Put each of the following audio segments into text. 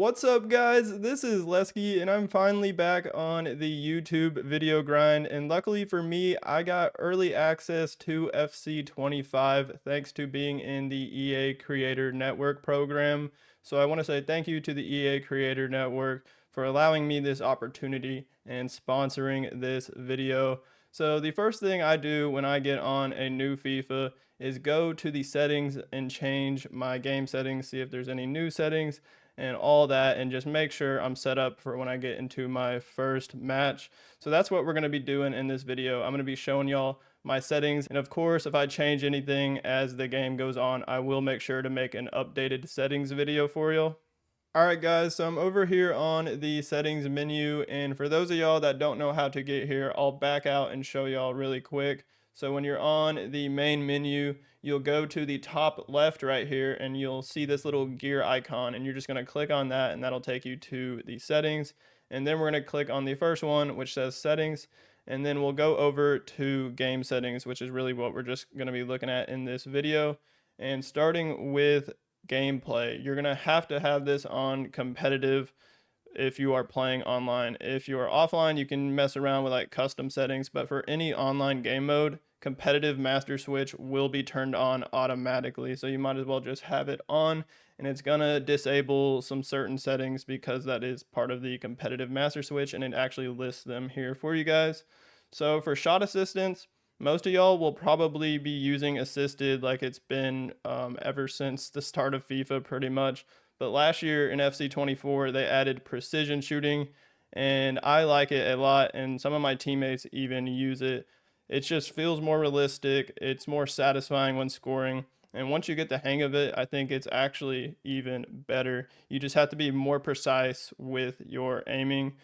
What's up, guys? This is Lesky, and I'm finally back on the YouTube video grind. And luckily for me, I got early access to FC25 thanks to being in the EA Creator Network program. So I want to say thank you to the EA Creator Network for allowing me this opportunity and sponsoring this video. So the first thing I do when I get on a new FIFA is go to the settings and change my game settings, see if there's any new settings and all that, and just make sure I'm set up for when I get into my first match. So that's what we're going to be doing in this video. I'm going to be showing y'all my settings, and of course if I change anything as the game goes on, I will make sure to make an updated settings video for y'all. Alright guys, so I'm over here on the settings menu, and for those of y'all that don't know how to get here, I'll back out and show y'all really quick. So when you're on the main menu, you'll go to the top left right here and you'll see this little gear icon, and you're just going to click on that and that'll take you to the settings. And then we're going to click on the first one which says settings, and then we'll go over to game settings, which is really what we're just going to be looking at in this video. And starting with gameplay, you're going to have this on competitive if you are playing online. If you are offline, you can mess around with like custom settings, but for any online game mode, competitive master switch will be turned on automatically. So you might as well just have it on, and it's gonna disable some certain settings because that is part of the competitive master switch, and it actually lists them here for you guys. So for shot assistance, most of y'all will probably be using assisted like it's been ever since the start of FIFA pretty much. But last year in FC24, they added precision shooting, and I like it a lot, and some of my teammates even use it. It just feels more realistic, it's more satisfying when scoring, and once you get the hang of it, I think it's actually even better. You just have to be more precise with your aiming.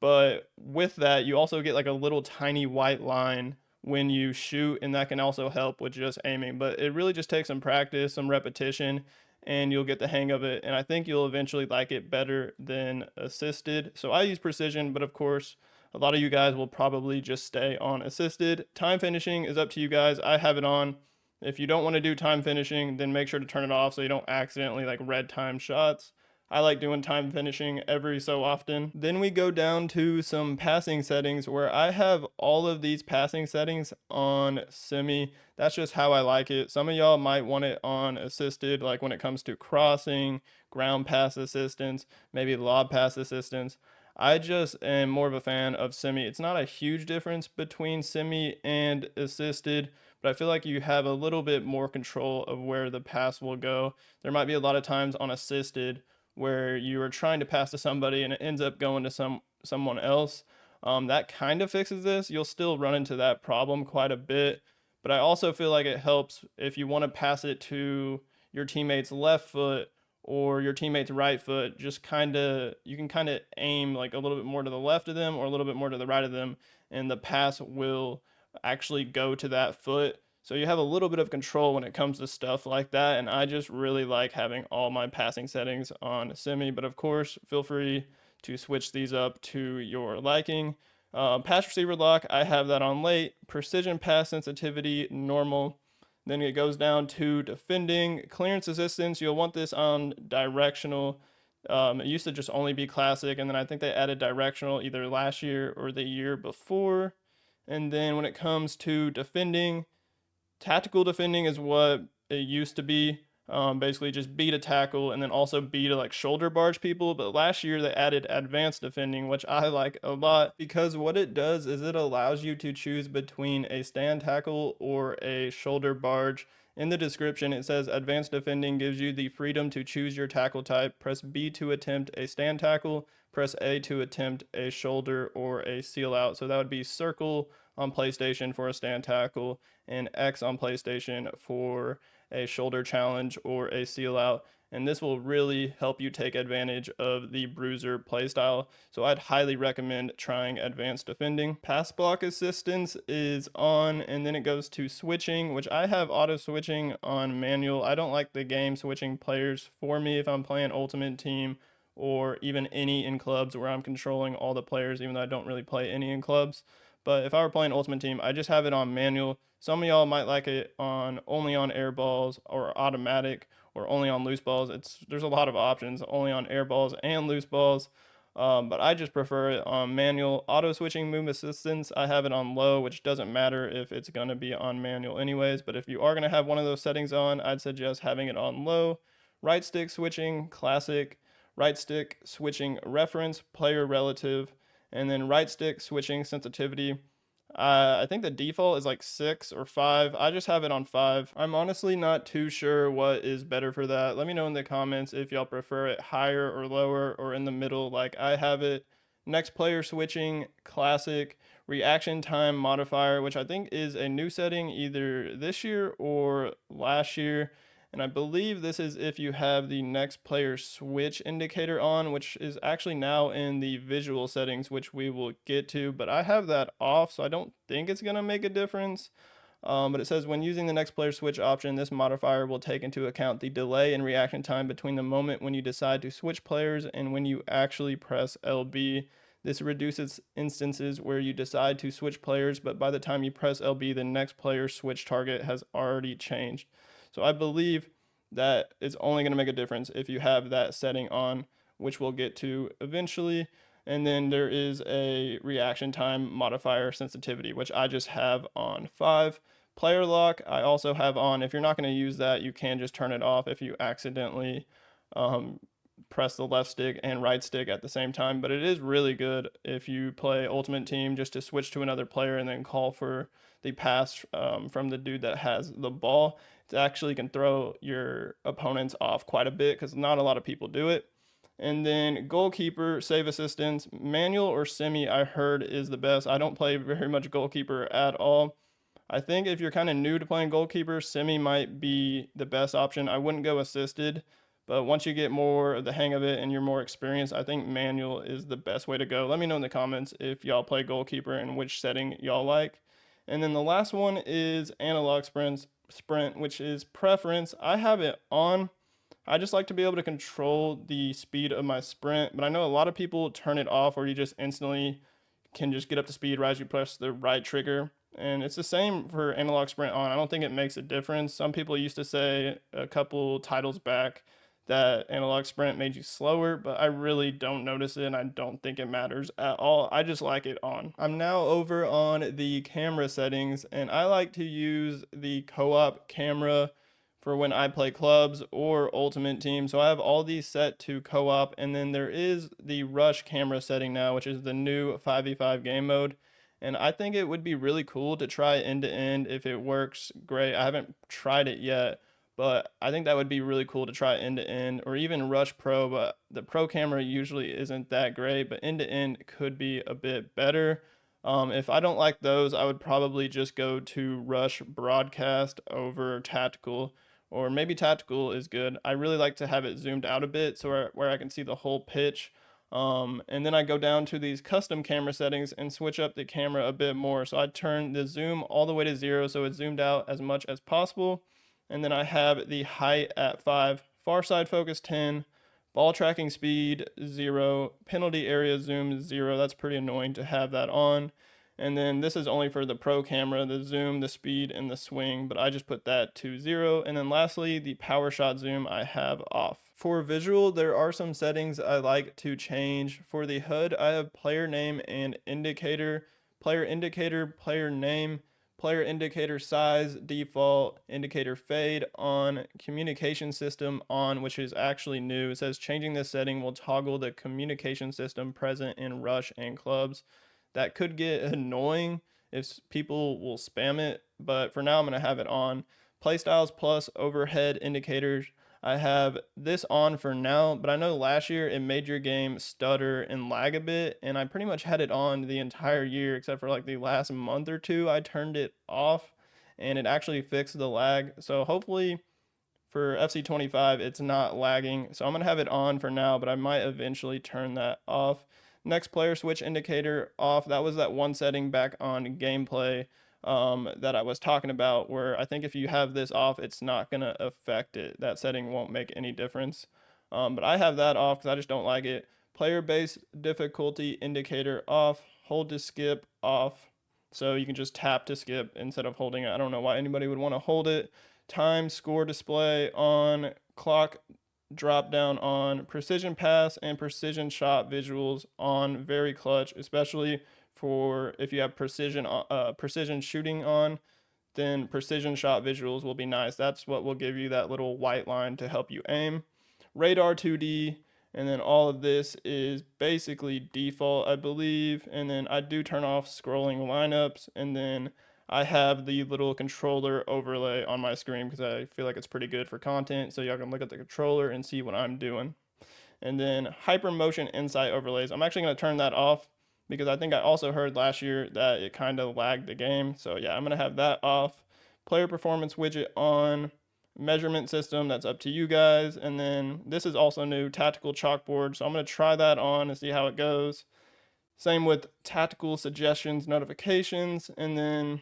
But with that, you also get like a little tiny white line when you shoot, and that can also help with just aiming. But it really just takes some practice, some repetition, and you'll get the hang of it. And I think you'll eventually like it better than assisted. So I use precision, but of course, a lot of you guys will probably just stay on assisted. Time finishing is up to you guys. I have it on. If you don't want to do time finishing, then make sure to turn it off so you don't accidentally like red time shots. I like doing time finishing every so often. Then we go down to some passing settings where I have all of these passing settings on semi. That's just how I like it. Some of y'all might want it on assisted, like when it comes to crossing, ground pass assistance, maybe lob pass assistance. I just am more of a fan of semi. It's not a huge difference between semi and assisted, but I feel like you have a little bit more control of where the pass will go. There might be a lot of times on assisted where you are trying to pass to somebody and it ends up going to someone else. That kind of fixes this. You'll still run into that problem quite a bit, but I also feel like it helps if you want to pass it to your teammate's left foot or your teammate's right foot. Just kind of, you can kind of aim like a little bit more to the left of them or a little bit more to the right of them, and the pass will actually go to that foot. So you have a little bit of control when it comes to stuff like that, and I just really like having all my passing settings on semi, but of course, feel free to switch these up to your liking. Pass receiver lock, I have that on late. Precision pass sensitivity, normal. Then it goes down to defending. Clearance assistance, you'll want this on directional. It used to just only be classic, and then I think they added directional either last year or the year before. And then when it comes to defending, tactical defending is what it used to be. Basically just B to tackle and then also B to like shoulder barge people. But last year they added advanced defending, which I like a lot because what it does is it allows you to choose between a stand tackle or a shoulder barge. In the description, it says advanced defending gives you the freedom to choose your tackle type. Press B to attempt a stand tackle, press A to attempt a shoulder or a seal out. So that would be circle on PlayStation for a stand tackle and X on PlayStation for a shoulder challenge or a seal out. And this will really help you take advantage of the bruiser playstyle. So I'd highly recommend trying advanced defending. Pass block assistance is on, and then it goes to switching, which I have auto switching on manual. I don't like the game switching players for me if I'm playing Ultimate Team or even any in clubs where I'm controlling all the players, even though I don't really play any in clubs. But if I were playing Ultimate Team, I just have it on manual. Some of y'all might like it on only on air balls or automatic, or only on loose balls. There's a lot of options, only on air balls and loose balls. But I just prefer it on manual. Auto switching move assistance, I have it on low, which doesn't matter if it's going to be on manual anyways. But if you are going to have one of those settings on, I'd suggest having it on low. Right stick switching, classic. Right stick switching reference, player relative. And then right stick switching sensitivity. I think the default is like 6 or 5. I just have it on 5. I'm honestly not too sure what is better for that. Let me know in the comments if y'all prefer it higher or lower or in the middle. Like I have it next player switching, classic, reaction time modifier, which I think is a new setting either this year or last year. And I believe this is if you have the next player switch indicator on, which is actually now in the visual settings, which we will get to, but I have that off, so I don't think it's going to make a difference. But it says when using the next player switch option, this modifier will take into account the delay in reaction time between the moment when you decide to switch players and when you actually press LB. This reduces instances where you decide to switch players, but by the time you press LB, the next player's switch target has already changed. So I believe that it's only going to make a difference if you have that setting on, which we'll get to eventually. And then there is a reaction time modifier sensitivity, which I just have on 5. Player lock, I also have on. If you're not going to use that, you can just turn it off if you accidentally press the left stick and right stick at the same time. But it is really good if you play Ultimate Team just to switch to another player and then call for the pass from the dude that has the ball. It actually can throw your opponents off quite a bit because not a lot of people do it. And then goalkeeper, save assistance, manual or semi, I heard is the best. I don't play very much goalkeeper at all. I think if you're kind of new to playing goalkeeper, semi might be the best option. I wouldn't go assisted, but once you get more of the hang of it and you're more experienced, I think manual is the best way to go. Let me know in the comments if y'all play goalkeeper and which setting y'all like. And then the last one is analog sprint, which is preference. I have it on. I just like to be able to control the speed of my sprint, but I know a lot of people turn it off or you just instantly can just get up to speed right as you press the right trigger. And it's the same for analog sprint on. I don't think it makes a difference. Some people used to say a couple titles back that analog sprint made you slower, but I really don't notice it and I don't think it matters at all. I just like it on. I'm now over on the camera settings and I like to use the co-op camera for when I play clubs or ultimate team. So I have all these set to co-op, and then there is the rush camera setting now, which is the new 5v5 game mode. And I think it would be really cool to try end to end if it works great. I haven't tried it yet, but I think that would be really cool to try end to end or even rush pro, but the pro camera usually isn't that great, but end to end could be a bit better. If I don't like those, I would probably just go to rush broadcast over tactical, or maybe tactical is good. I really like to have it zoomed out a bit so where I can see the whole pitch. And then I go down to these custom camera settings and switch up the camera a bit more. So I turn the zoom all the way to 0 so it's zoomed out as much as possible. And then I have the height at 5, far side focus 10, ball tracking speed 0, penalty area zoom 0. That's pretty annoying to have that on. And then this is only for the pro camera, the zoom, the speed, and the swing, but I just put that to 0. And then lastly, the power shot zoom I have off. For visual, there are some settings I like to change. For the HUD, I have player name and indicator, player name, player indicator size, default, indicator fade on, communication system on, which is actually new. It says changing this setting will toggle the communication system present in Rush and clubs. That could get annoying if people will spam it, but for now I'm going to have it on. Playstyles plus overhead indicators. I have this on for now, but I know last year it made your game stutter and lag a bit, and I pretty much had it on the entire year except for like the last month or two. I turned it off and it actually fixed the lag. So hopefully for FC25 it's not lagging. So I'm going to have it on for now, but I might eventually turn that off. Next player switch indicator off. That was that one setting back on gameplay that I was talking about where I think if you have this off, it's not going to affect it. That setting won't make any difference. But I have that off because I just don't like it. Player base difficulty indicator off. Hold to skip off. So you can just tap to skip instead of holding it. I don't know why anybody would want to hold it. Time score display on. clock drop down on precision pass and precision shot visuals on very clutch, especially for if you have precision shooting on, then precision shot visuals will be nice. That's what will give you that little white line to help you aim. Radar 2D, and then all of this is basically default, I believe. And then I do turn off scrolling lineups, and then I have the little controller overlay on my screen because I feel like it's pretty good for content. So y'all can look at the controller and see what I'm doing. And then HyperMotion Insight overlays. I'm actually going to turn that off because I think I also heard last year that it kind of lagged the game. So yeah, I'm going to have that off. Player performance widget on. Measurement system, that's up to you guys. And then this is also new, tactical chalkboard. So I'm going to try that on and see how it goes. Same with tactical suggestions, notifications. And then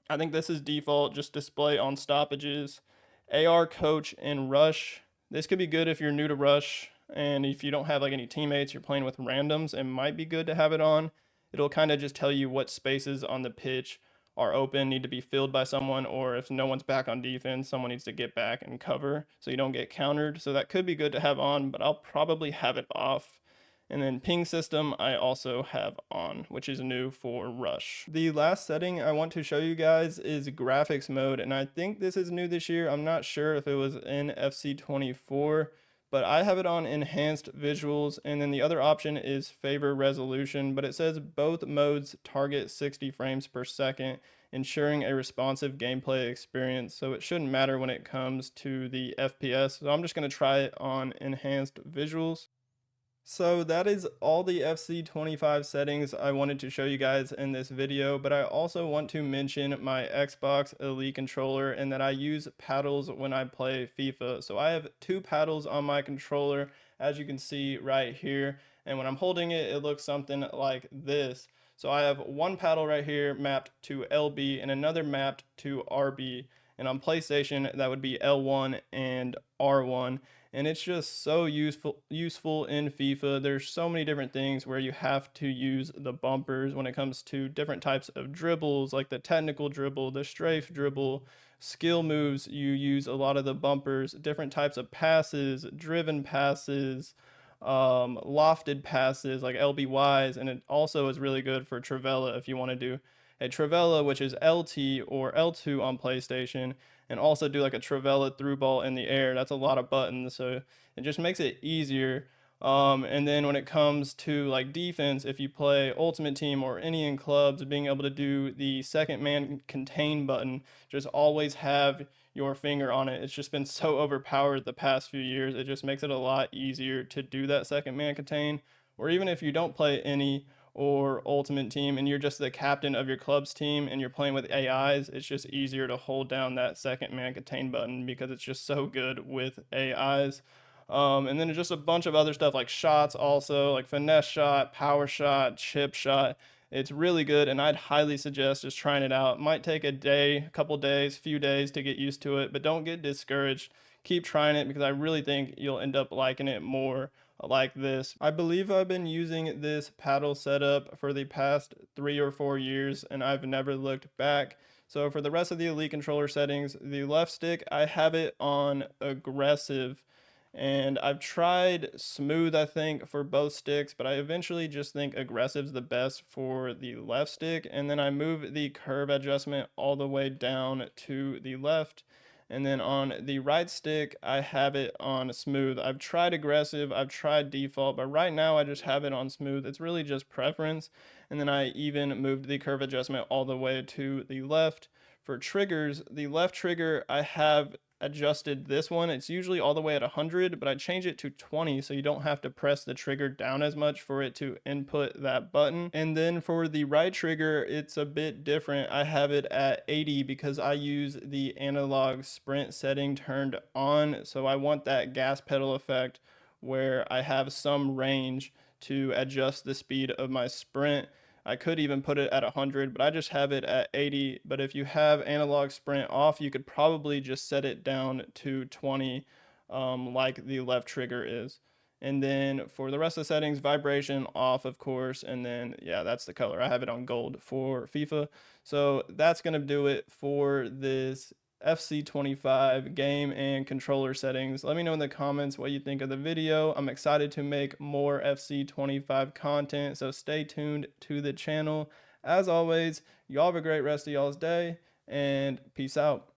I think this is default, just display on stoppages. AR coach and rush. This could be good if you're new to rush and if you don't have like any teammates, you're playing with randoms, it might be good to have it on. It'll kind of just tell you what spaces on the pitch are open, need to be filled by someone, or if no one's back on defense, someone needs to get back and cover so you don't get countered. So that could be good to have on, but I'll probably have it off. And then ping system I also have on, which is new for Rush. The last setting I want to show you guys is graphics mode, and I think this is new this year. I'm not sure if it was in FC24, but I have it on enhanced visuals, and then the other option is favor resolution, but it says both modes target 60 frames per second, ensuring a responsive gameplay experience. So it shouldn't matter when it comes to the FPS. So I'm just going to try it on enhanced visuals. So that is all the FC25 settings I wanted to show you guys in this video, but I also want to mention my Xbox Elite controller and that I use paddles when I play FIFA. So I have two paddles on my controller, as you can see right here, and when I'm holding it, it looks something like this. So I have one paddle right here mapped to LB and another mapped to RB, and on PlayStation that would be L1 and R1. And it's just so useful in FIFA. There's so many different things where you have to use the bumpers when it comes to different types of dribbles, like the technical dribble, the strafe dribble, skill moves. You use a lot of the bumpers, different types of passes, driven passes, lofted passes like LBYs, and it also is really good for Trivela if you want to do a Trivela, which is LT or L2 on PlayStation, and also do like a Trivela through ball in the air. That's a lot of buttons, so it just makes it easier. And then when it comes to like defense, if you play Ultimate Team or any in clubs, being able to do the second man contain button, just always have your finger on it. It's just been so overpowered the past few years. It just makes it a lot easier to do that second man contain. Or even if you don't play any or Ultimate Team and you're just the captain of your club's team and you're playing with AIs, it's just easier to hold down that second man contain button because it's just so good with AIs. And then just a bunch of other stuff like shots also, like finesse shot, power shot, chip shot. It's really good, and I'd highly suggest just trying it out. It might take a day, a couple days, few days to get used to it, but don't get discouraged. Keep trying it because I really think you'll end up liking it more like this. I believe I've been using this paddle setup for the past 3 or 4 years, and I've never looked back. So for the rest of the Elite controller settings, the left stick, I have it on aggressive. And I've tried smooth, I think, for both sticks, but I eventually just think aggressive's the best for the left stick. And then I move the curve adjustment all the way down to the left. And then on the right stick, I have it on smooth. I've tried aggressive, I've tried default, but right now I just have it on smooth. It's really just preference. And then I even moved the curve adjustment all the way to the left. For triggers, the left trigger, I have adjusted this one. It's usually all the way at 100, but I change it to 20 so you don't have to press the trigger down as much for it to input that button. And then for the right trigger, it's a bit different. I have it at 80 because I use the analog sprint setting turned on. So I want that gas pedal effect where I have some range to adjust the speed of my sprint. I could even put it at 100, but I just have it at 80. But if you have analog sprint off, you could probably just set it down to 20 like the left trigger is. And then for the rest of the settings, vibration off, of course. And then, yeah, that's the color. I have it on gold for FIFA. So that's going to do it for this FC25 game and controller settings. Let me know in the comments what you think of the video. I'm excited to make more FC25 content, so stay tuned to the channel. As always, y'all have a great rest of y'all's day, and peace out.